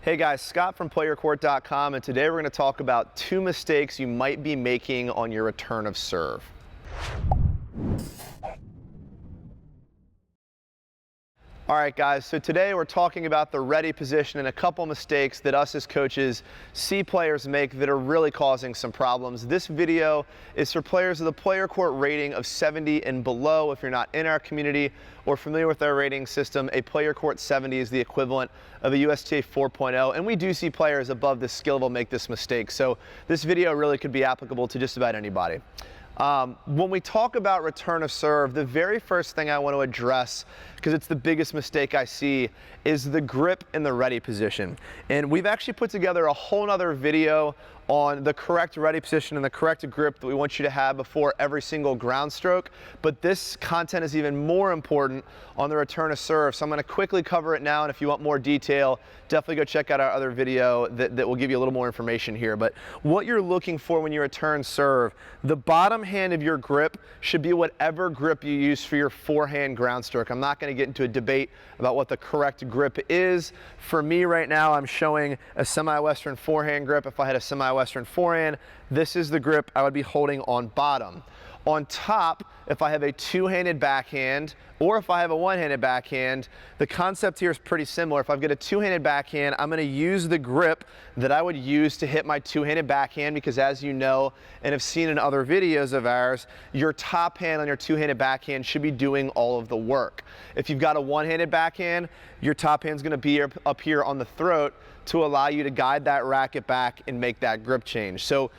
Hey guys, Scott from PlayYourCourt.com, and today we're going to talk about 2 mistakes you might be making on your return of serve. All right guys, so today we're talking about the ready position and a couple mistakes that us as coaches see players make that are really causing some problems. This video is for players with a player court rating of 70 and below. If you're not in our community or familiar with our rating system, a player court 70 is the equivalent of a USTA 4.0, and we do see players above this skill level make this mistake. So this video really could be applicable to just about anybody. When we talk about return of serve, the very first thing I want to address, because it's the biggest mistake I see, is the grip in the ready position. And we've actually put together a whole nother video on the correct ready position and the correct grip that we want you to have before every single ground stroke. But this content is even more important on the return of serve. So I'm going to quickly cover it now, and if you want more detail, definitely go check out our other video that will give you a little more information here. But what you're looking for when you return serve, the bottom hand of your grip should be whatever grip you use for your forehand ground stroke. I'm not going to get into a debate about what the correct grip is. For me right now, I'm showing a semi-western forehand grip. If I had a semi-western forehand, this is the grip I would be holding on bottom. On top, if I have a two-handed backhand or if I have a one-handed backhand, the concept here is pretty similar. If I've got a two-handed backhand, I'm going to use the grip that I would use to hit my two-handed backhand, because as you know and have seen in other videos of ours, your top hand on your two-handed backhand should be doing all of the work. If you've got a one-handed backhand, your top hand's going to be up here on the throat to allow you to guide that racket back and make that grip change. So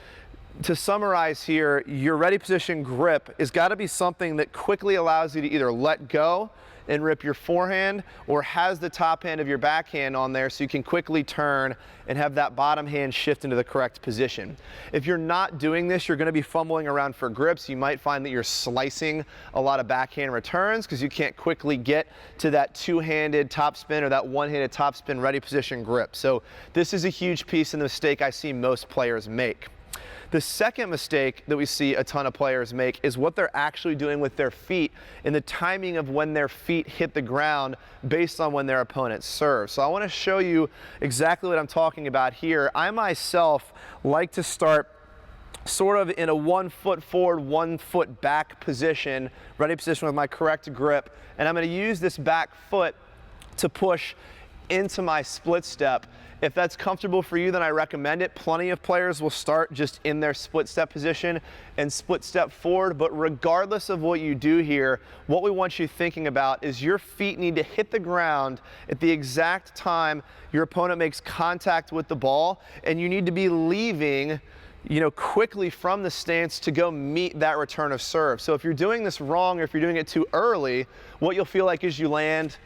to summarize here, your ready position grip has got to be something that quickly allows you to either let go and rip your forehand, or has the top hand of your backhand on there so you can quickly turn and have that bottom hand shift into the correct position. If you're not doing this, you're going to be fumbling around for grips. You might find that you're slicing a lot of backhand returns because you can't quickly get to that two-handed topspin or that one-handed topspin ready position grip. So this is a huge piece and the mistake I see most players make. The second mistake that we see a ton of players make is what they're actually doing with their feet and the timing of when their feet hit the ground based on when their opponent serves. So I want to show you exactly what I'm talking about here. I myself like to start sort of in a 1 foot forward, 1 foot back position, ready position with my correct grip, and I'm going to use this back foot to push into my split step. If that's comfortable for you, then I recommend it. Plenty of players will start just in their split step position and split step forward, but regardless of what you do here, what we want you thinking about is your feet need to hit the ground at the exact time your opponent makes contact with the ball, and you need to be leaving quickly from the stance to go meet that return of serve. So if you're doing this wrong, or if you're doing it too early, what you'll feel like is you land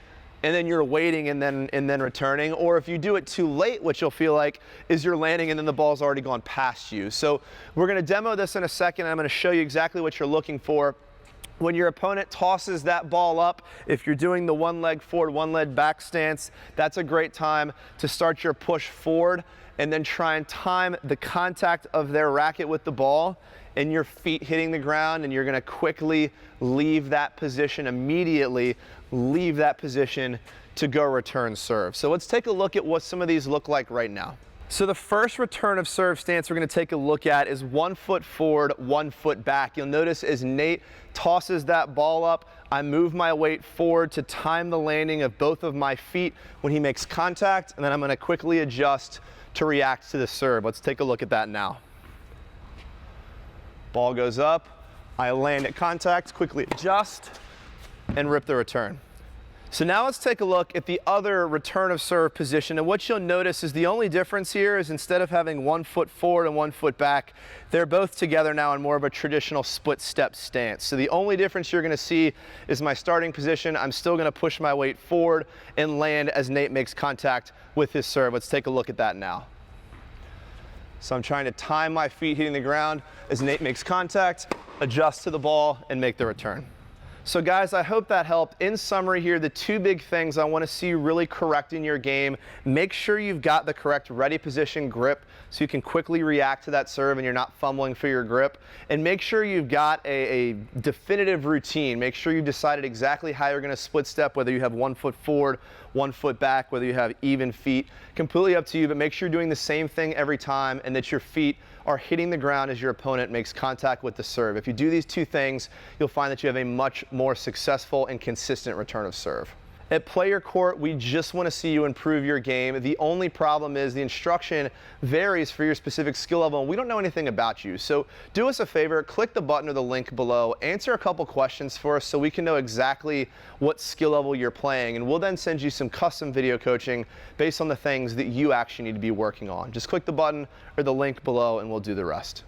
and then you're waiting and then returning. Or if you do it too late, what you'll feel like is you're landing and then the ball's already gone past you. So we're going to demo this in a second. I'm going to show you exactly what you're looking for. When your opponent tosses that ball up, if you're doing the one leg forward, one leg back stance, that's a great time to start your push forward and then try and time the contact of their racket with the ball and your feet hitting the ground, and you're going to quickly leave that position, immediately leave that position to go return serve. So let's take a look at what some of these look like right now. So the first return of serve stance we're going to take a look at is 1 foot forward, 1 foot back. You'll notice as Nate tosses that ball up, I move my weight forward to time the landing of both of my feet when he makes contact, and then I'm going to quickly adjust to react to the serve. Let's take a look at that now. Ball goes up, I land at contact, quickly adjust, and rip the return. So now let's take a look at the other return of serve position, and what you'll notice is the only difference here is instead of having 1 foot forward and 1 foot back, they're both together now in more of a traditional split step stance. So the only difference you're going to see is my starting position. I'm still going to push my weight forward and land as Nate makes contact with his serve. Let's take a look at that now. So I'm trying to time my feet hitting the ground as Nate makes contact, adjust to the ball, and make the return. So guys, I hope that helped. In summary here, the 2 big things I want to see you really correct in your game: make sure you've got the correct ready position grip so you can quickly react to that serve and you're not fumbling for your grip, and make sure you've got a definitive routine. Make sure you've decided exactly how you're going to split step, whether you have 1 foot forward, 1 foot back, whether you have even feet, completely up to you, but make sure you're doing the same thing every time and that your feet are hitting the ground as your opponent makes contact with the serve. If you do these 2 things, you'll find that you have a much more successful and consistent return of serve. At Play Your Court, we just want to see you improve your game. The only problem is the instruction varies for your specific skill level, and we don't know anything about you. So do us a favor, click the button or the link below, answer a couple questions for us so we can know exactly what skill level you're playing, and we'll then send you some custom video coaching based on the things that you actually need to be working on. Just click the button or the link below and we'll do the rest.